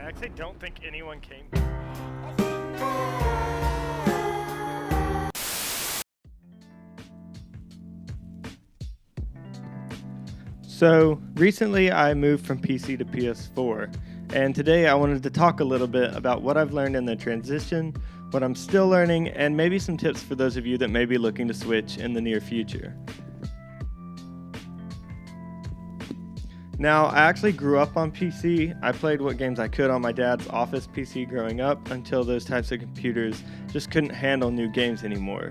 actually don't think anyone came. So, recently I moved from PC to PS4, and today I wanted to talk a little bit about what I've learned in the transition, what I'm still learning, and maybe some tips for those of you that may be looking to switch in the near future. Now, I actually grew up on PC. I played what games I could on my dad's office PC growing up until those types of computers just couldn't handle new games anymore.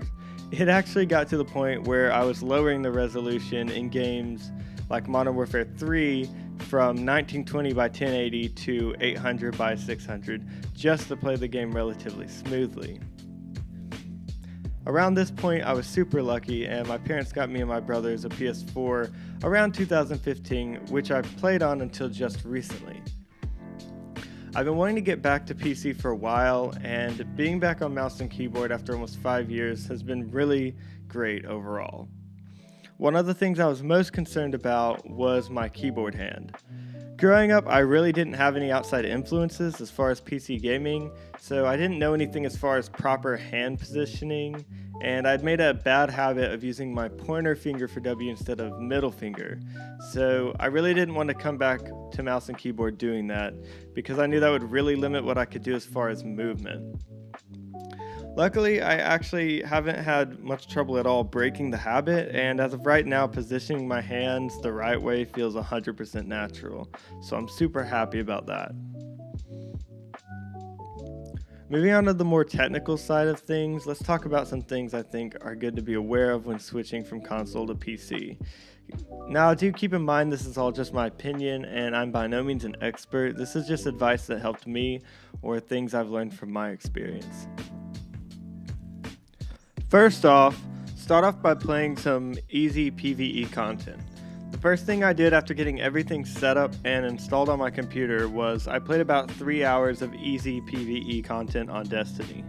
It actually got to the point where I was lowering the resolution in games like Modern Warfare 3 from 1920 by 1080 to 800 by 600 just to play the game relatively smoothly. Around this point, I was super lucky, and my parents got me and my brothers a PS4 around 2015, which I've played on until just recently. I've been wanting to get back to PC for a while, and being back on mouse and keyboard after almost 5 years has been really great overall. One of the things I was most concerned about was my keyboard hand. Growing up, I really didn't have any outside influences as far as PC gaming, so I didn't know anything as far as proper hand positioning, and I'd made a bad habit of using my pointer finger for W instead of middle finger. So I really didn't want to come back to mouse and keyboard doing that, because I knew that would really limit what I could do as far as movement. Luckily, I actually haven't had much trouble at all breaking the habit, and as of right now, positioning my hands the right way feels 100% natural, so I'm super happy about that. Moving on to the more technical side of things, let's talk about some things I think are good to be aware of when switching from console to PC. Now, do keep in mind this is all just my opinion, and I'm by no means an expert. This is just advice that helped me or things I've learned from my experience. First off, start off by playing some easy PvE content. The first thing I did after getting everything set up and installed on my computer was I played about 3 hours of easy PvE content on Destiny.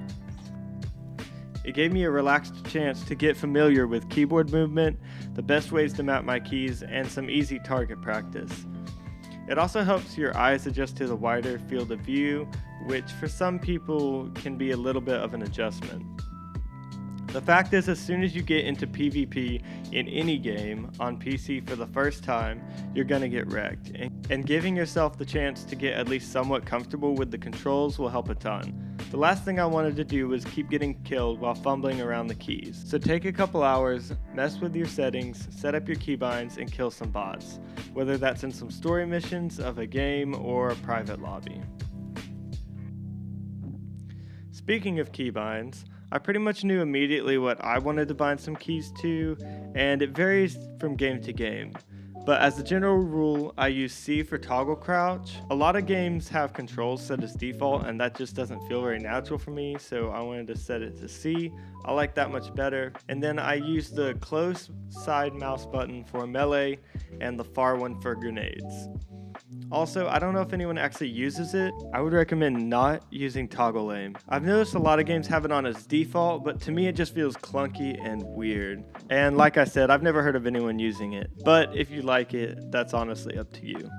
It gave me a relaxed chance to get familiar with keyboard movement, the best ways to map my keys, and some easy target practice. It also helps your eyes adjust to the wider field of view, which for some people can be a little bit of an adjustment. The fact is, as soon as you get into PvP in any game on PC for the first time, you're gonna get wrecked. And giving yourself the chance to get at least somewhat comfortable with the controls will help a ton. The last thing I wanted to do was keep getting killed while fumbling around the keys. So take a couple hours, mess with your settings, set up your keybinds, and kill some bots, whether that's in some story missions of a game or a private lobby. Speaking of keybinds, I pretty much knew immediately what I wanted to bind some keys to, and it varies from game to game. But as a general rule, I use C for toggle crouch. A lot of games have controls set as default, and that just doesn't feel very natural for me, so I wanted to set it to C. I like that much better. And then I use the close side mouse button for melee and the far one for grenades. Also, I don't know if anyone actually uses it. I would recommend not using toggle aim. I've noticed a lot of games have it on as default, but to me it just feels clunky and weird. And like I said, I've never heard of anyone using it. But if you like it, that's honestly up to you.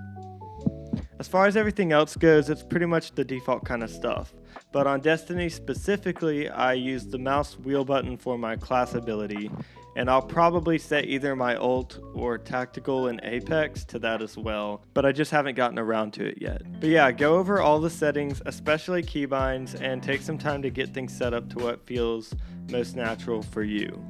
As far as everything else goes, it's pretty much the default kind of stuff. But on Destiny specifically, I use the mouse wheel button for my class ability, and I'll probably set either my ult or tactical in Apex to that as well, but I just haven't gotten around to it yet. But yeah, go over all the settings, especially keybinds, and take some time to get things set up to what feels most natural for you.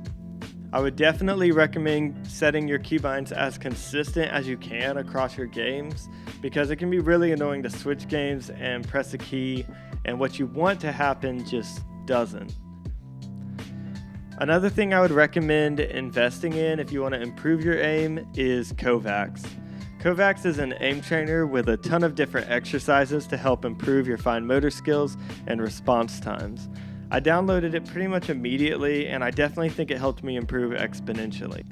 I would definitely recommend setting your keybinds as consistent as you can across your games, because it can be really annoying to switch games and press a key and what you want to happen just doesn't. Another thing I would recommend investing in if you want to improve your aim is Kovacs. Kovacs is an aim trainer with a ton of different exercises to help improve your fine motor skills and response times. I downloaded it pretty much immediately, and I definitely think it helped me improve exponentially.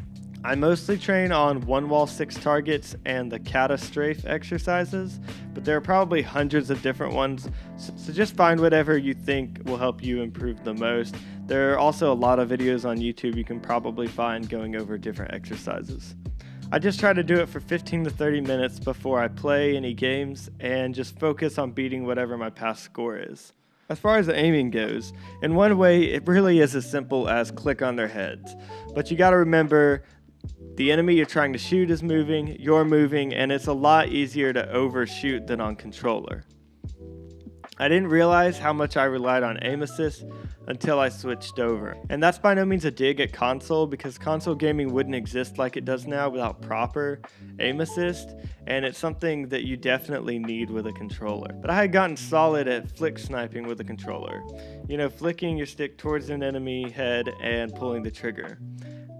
I mostly train on 1 wall 6 targets and the kata strafe exercises, but there are probably hundreds of different ones, so just find whatever you think will help you improve the most. There are also a lot of videos on YouTube you can probably find going over different exercises. I just try to do it for 15 to 30 minutes before I play any games and just focus on beating whatever my past score is. As far as aiming goes, in one way it really is as simple as click on their heads, but you gotta remember the enemy you're trying to shoot is moving, you're moving, and it's a lot easier to overshoot than on controller. I didn't realize how much I relied on aim assist until I switched over. And that's by no means a dig at console, because console gaming wouldn't exist like it does now without proper aim assist, and it's something that you definitely need with a controller. But I had gotten solid at flick sniping with a controller. You know, flicking your stick towards an enemy head and pulling the trigger.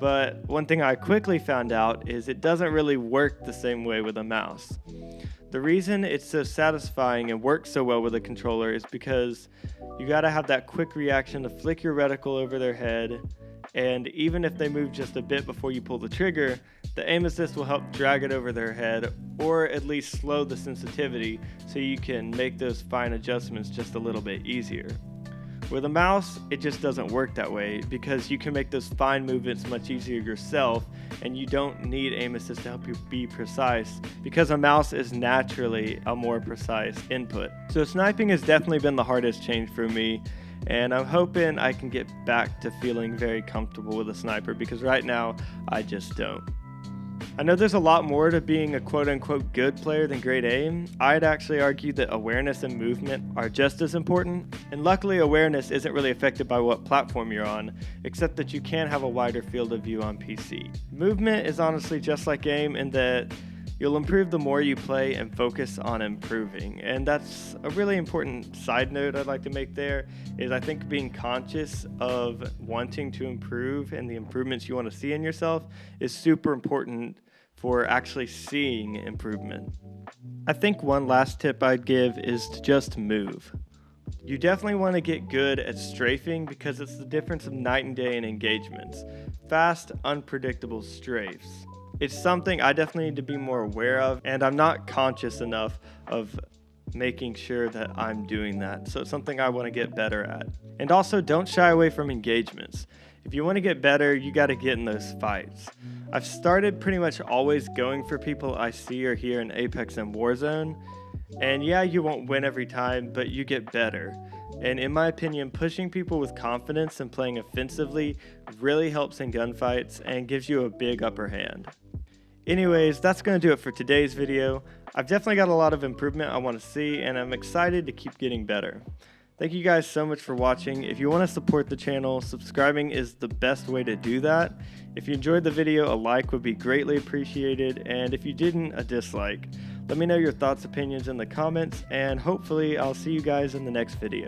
But one thing I quickly found out is it doesn't really work the same way with a mouse. The reason it's so satisfying and works so well with a controller is because you gotta have that quick reaction to flick your reticle over their head, and even if they move just a bit before you pull the trigger, the aim assist will help drag it over their head, or at least slow the sensitivity so you can make those fine adjustments just a little bit easier. With a mouse, it just doesn't work that way, because you can make those fine movements much easier yourself, and you don't need aim assist to help you be precise, because a mouse is naturally a more precise input. So sniping has definitely been the hardest change for me, and I'm hoping I can get back to feeling very comfortable with a sniper, because right now I just don't. I know there's a lot more to being a quote-unquote good player than great aim. I'd actually argue that awareness and movement are just as important, and luckily awareness isn't really affected by what platform you're on, except that you can have a wider field of view on PC. Movement is honestly just like aim in that you'll improve the more you play and focus on improving. And that's a really important side note I'd like to make there, is I think being conscious of wanting to improve and the improvements you want to see in yourself is super important for actually seeing improvement. I think one last tip I'd give is to just move. You definitely want to get good at strafing, because it's the difference of night and day in engagements. Fast, unpredictable strafes. It's something I definitely need to be more aware of, and I'm not conscious enough of making sure that I'm doing that. So it's something I want to get better at. And also, don't shy away from engagements. If you want to get better, you got to get in those fights. I've started pretty much always going for people I see or hear in Apex and Warzone. And yeah, you won't win every time, but you get better. And in my opinion, pushing people with confidence and playing offensively really helps in gunfights and gives you a big upper hand. Anyways, that's going to do it for today's video. I've definitely got a lot of improvement I want to see, and I'm excited to keep getting better. Thank you guys so much for watching. If you want to support the channel, subscribing is the best way to do that. If you enjoyed the video, a like would be greatly appreciated, and if you didn't, a dislike. Let me know your thoughts, opinions in the comments, and hopefully I'll see you guys in the next video.